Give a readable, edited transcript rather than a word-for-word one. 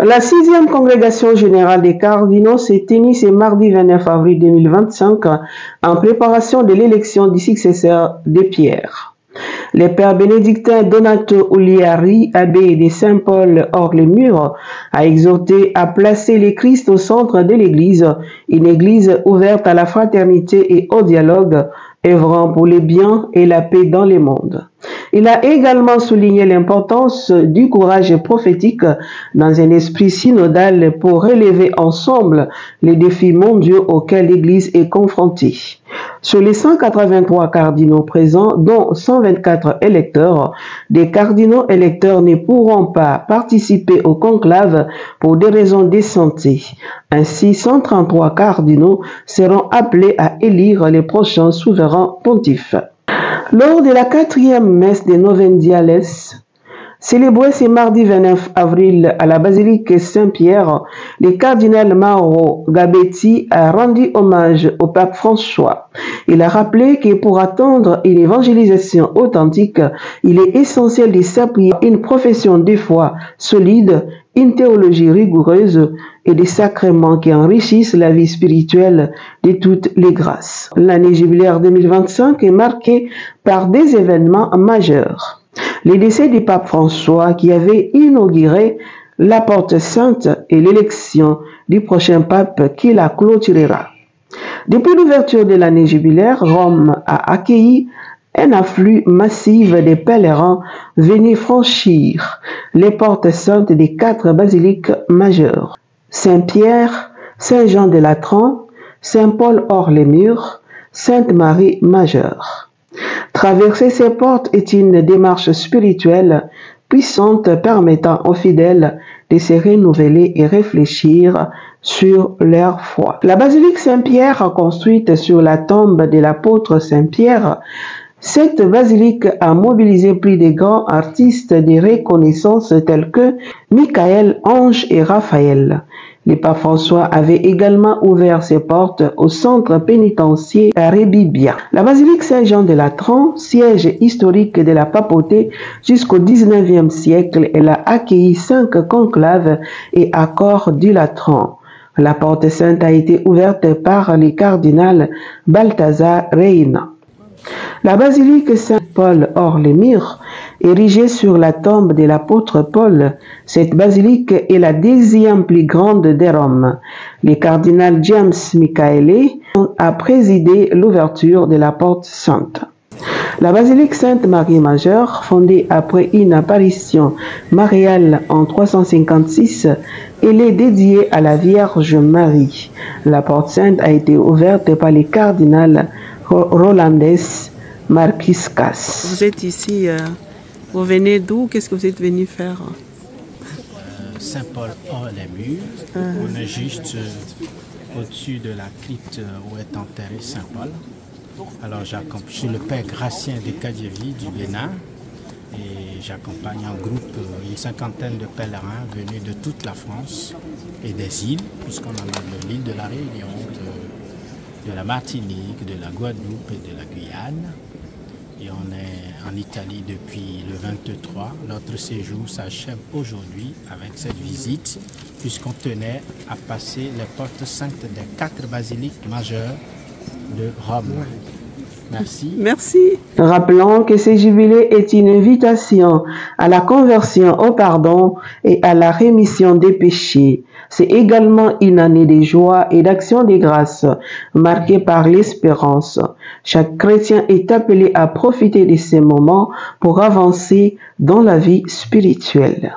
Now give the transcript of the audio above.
La 6e congrégation générale des cardinaux s'est tenue ce mardi 29 avril 2025 en préparation de l'élection du successeur de Pierre. Le père bénédictin Donato Uliari, abbé de Saint-Paul hors les murs, a exhorté à placer le Christ au centre de l'Église, une Église ouverte à la fraternité et au dialogue, œuvrant pour le bien et la paix dans le monde. Il a également souligné l'importance du courage prophétique dans un esprit synodal pour relever ensemble les défis mondiaux auxquels l'Église est confrontée. Sur les 183 cardinaux présents, dont 124 électeurs, des cardinaux électeurs ne pourront pas participer au conclave pour des raisons de santé. Ainsi, 133 cardinaux seront appelés à élire les prochains souverains pontifes. Lors de la 4e messe de Novendiales, célébrée ce mardi 29 avril à la basilique Saint-Pierre, le cardinal Mauro Gabetti a rendu hommage au pape François. Il a rappelé que pour attendre une évangélisation authentique, il est essentiel de s'appuyer à une profession de foi solide, une théologie rigoureuse et des sacrements qui enrichissent la vie spirituelle de toutes les grâces. L'année jubilaire 2025 est marquée par des événements majeurs. Le décès du pape François qui avait inauguré la porte sainte et l'élection du prochain pape qui la clôturera. Depuis l'ouverture de l'année jubilaire, Rome a accueilli un afflux massif de pèlerins venus franchir les portes saintes des 4 basiliques majeures: Saint-Pierre, Saint-Jean de Latran, Saint-Paul hors les murs, Sainte-Marie majeure. Traverser ces portes est une démarche spirituelle puissante permettant aux fidèles de se renouveler et réfléchir sur leur foi. La basilique Saint-Pierre, construite sur la tombe de l'apôtre Saint-Pierre, cette basilique a mobilisé plus de grands artistes de reconnaissance tels que Michael, Ange et Raphaël. Le pape François avait également ouvert ses portes au centre pénitentiaire à Rebibbia. La basilique Saint-Jean de Latran, siège historique de la papauté jusqu'au 19e siècle, elle a accueilli 5 conclaves et accords du Latran. La porte sainte a été ouverte par le cardinal Balthazar Reina. La basilique Saint-Paul hors les murs, érigée sur la tombe de l'apôtre Paul, cette basilique est la 10e plus grande de Rome. Le cardinal James Michaele a présidé l'ouverture de la porte sainte. La basilique Sainte-Marie majeure, fondée après une apparition mariale en 356, elle est dédiée à la Vierge Marie. La porte sainte a été ouverte par le cardinal Rolandes Marquiscas. Vous êtes ici, vous venez d'où? Qu'est-ce que vous êtes venu faire? Saint-Paul hors les murs. On est juste au-dessus de la crypte où est enterré Saint-Paul. Alors je suis le père Gratien de Kadjevi du Bénin et j'accompagne en groupe une 50aine de pèlerins venus de toute la France et des îles, puisqu'on en a de l'île de la Réunion, de la Martinique, de la Guadeloupe et de la Guyane. Et on est en Italie depuis le 23. Notre séjour s'achève aujourd'hui avec cette visite, puisqu'on tenait à passer les portes saintes des 4 basiliques majeures de Rome. Merci. Merci. Rappelons que ce jubilé est une invitation à la conversion au pardon et à la rémission des péchés. C'est également une année de joie et d'action de grâce, marquée par l'espérance. Chaque chrétien est appelé à profiter de ces moments pour avancer dans la vie spirituelle.